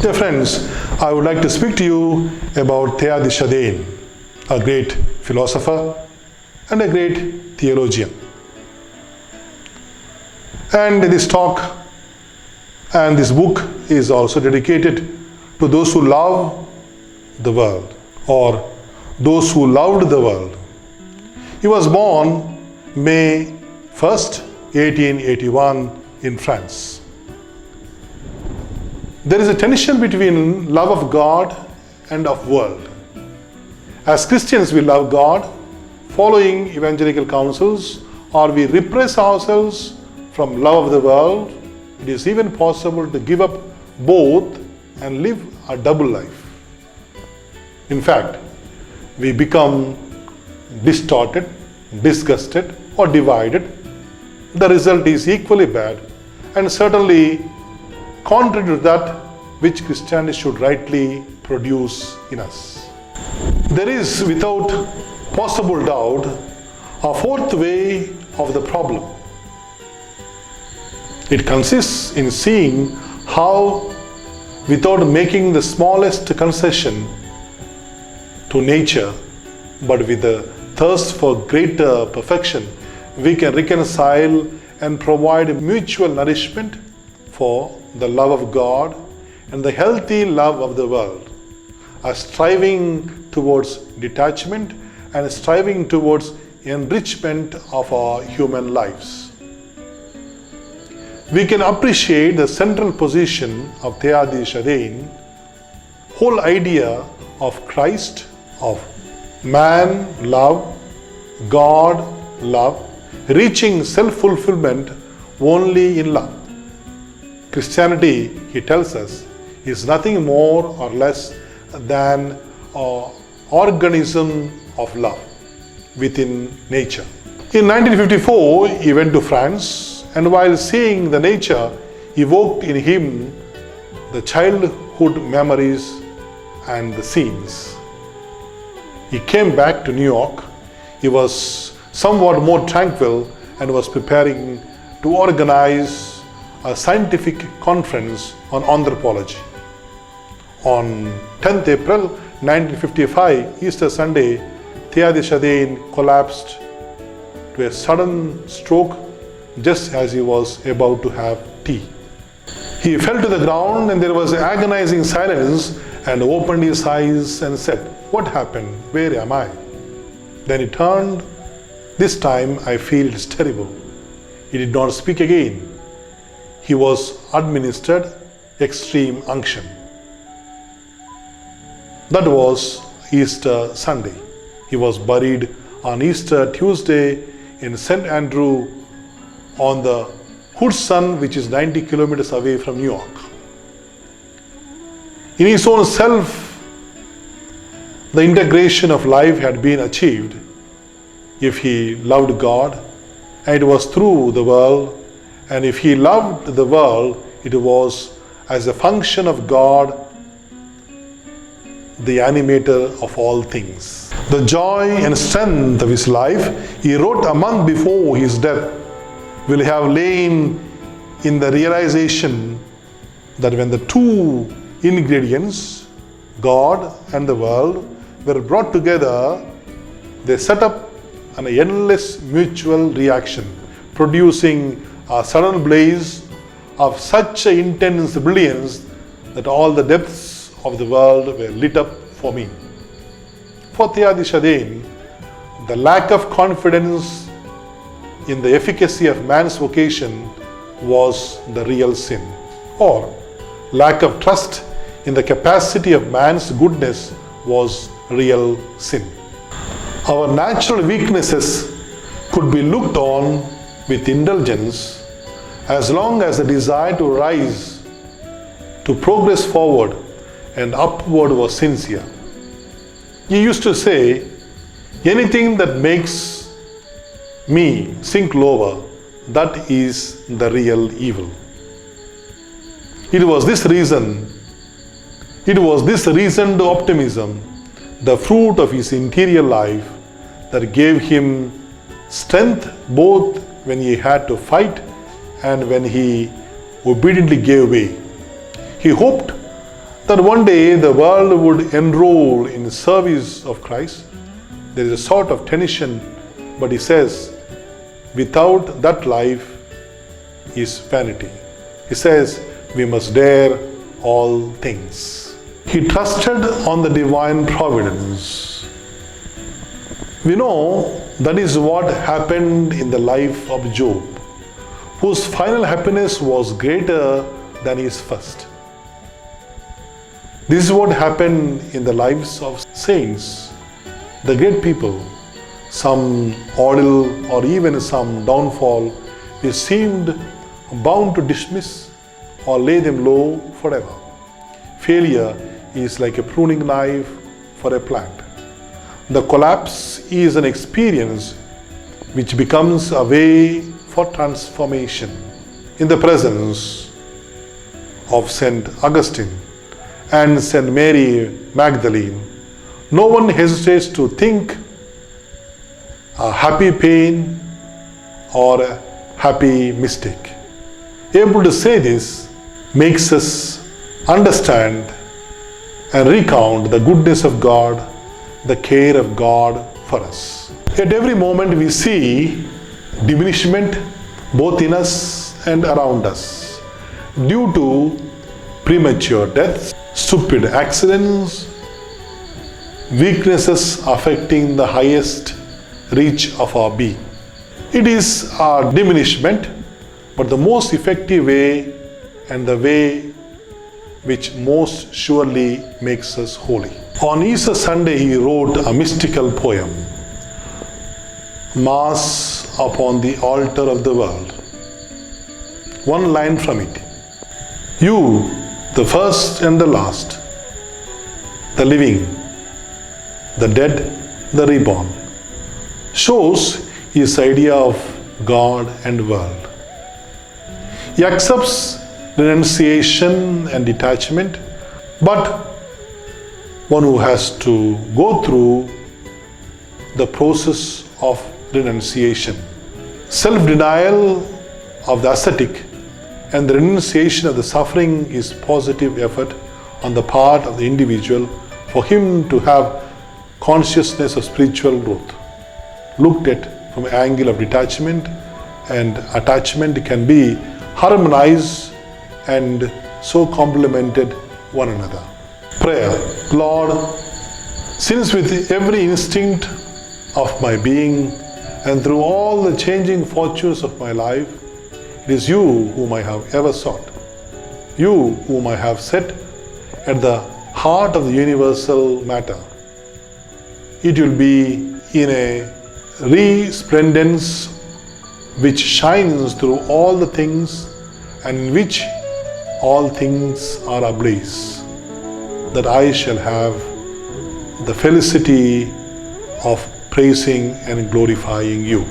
Dear friends, I would like to speak to you about Theilhard, Chardin, a great philosopher and a great theologian. And this talk and this book is also dedicated to those who love the world, or those who loved the world. He was born May 1st, 1881 in France. There is a tension between love of God and of world. As Christians, we love God, following evangelical counsels, or we repress ourselves from love of the world. It is even possible to give up both and live a double life. In fact, we become distorted, disgusted, or divided. The result is equally bad and certainly contrary to that which Christianity should rightly produce in us. There is, without possible doubt, a fourth way of the problem. It consists in seeing how, without making the smallest concession to nature, but with a thirst for greater perfection, we can reconcile and provide mutual nourishment for the love of God and the healthy love of the world, a striving towards detachment and striving towards enrichment of our human lives. We can appreciate the central position of Theilhard Chardin, whole idea of Christ, of man love, God love, reaching self-fulfillment only in love. Christianity, he tells us, is nothing more or less than an organism of love within nature. In 1954, he went to France, and while seeing the nature, evoked in him the childhood memories and the scenes. He came back to New York. He was somewhat more tranquil and was preparing to organize a scientific conference on anthropology. On 10th April 1955, Easter Sunday, Theilhard Chardin collapsed to a sudden stroke just as he was about to have tea. He fell to the ground and there was agonizing silence, and opened his eyes and said, "What happened? Where am I?" Then he turned. "This time I feel it's terrible." He did not speak again. He was administered extreme unction. That was Easter Sunday. He was buried on Easter Tuesday in St. Andrew on the Hudson, which is 90 kilometers away from New York. In his own self, the integration of life had been achieved if he loved God, and it was through the world. And if he loved the world, it was as a function of God, the animator of all things. The joy and strength of his life, he wrote a month before his death, will have lain in the realization that when the two ingredients, God and the world, were brought together, they set up an endless mutual reaction, producing a sudden blaze of such intense brilliance that all the depths of the world were lit up for me. For Theilhard Chardin, the lack of confidence in the efficacy of man's vocation was the real sin, or lack of trust in the capacity of man's goodness was real sin. Our natural weaknesses could be looked on with indulgence as long as the desire to rise, to progress forward and upward was sincere. He used to say, "Anything that makes me sink lower, that is the real evil." It was this reasoned optimism, the fruit of his interior life, that gave him strength both when he had to fight and when he obediently gave way. He hoped that one day the world would enroll in service of Christ. There is a sort of tension, but he says, without that life is vanity. He says, we must dare all things. He trusted on the divine providence. We know that is what happened in the life of Job, whose final happiness was greater than his first. This is what happened in the lives of saints, the great people. Some ordeal or even some downfall is seemed bound to dismiss or lay them low forever. Failure is like a pruning knife for a plant. The collapse is an experience which becomes a way for transformation. In the presence of St. Augustine and St. Mary Magdalene, no one hesitates to think a happy pain or a happy mistake. Able to say this makes us understand and recount the goodness of God, the care of God for us. At every moment we see diminishment both in us and around us due to premature deaths, stupid accidents, weaknesses affecting the highest reach of our being. It is a diminishment, but the most effective way and the way which most surely makes us holy. On Easter Sunday, he wrote a mystical poem, Mass upon the Altar of the World. One line from it. You, the first and the last, the living, the dead, the reborn, shows his idea of God and world. He accepts renunciation and detachment, but one who has to go through the process of renunciation. Self-denial of the ascetic and the renunciation of the suffering is positive effort on the part of the individual for him to have consciousness of spiritual growth. Looked at from an angle of detachment and attachment can be harmonized and so complemented one another. Prayer. Lord, since with every instinct of my being and through all the changing fortunes of my life, it is you whom I have ever sought, you whom I have set at the heart of the universal matter. It will be in a resplendence which shines through all the things and in which all things are ablaze, that I shall have the felicity of praising and glorifying you.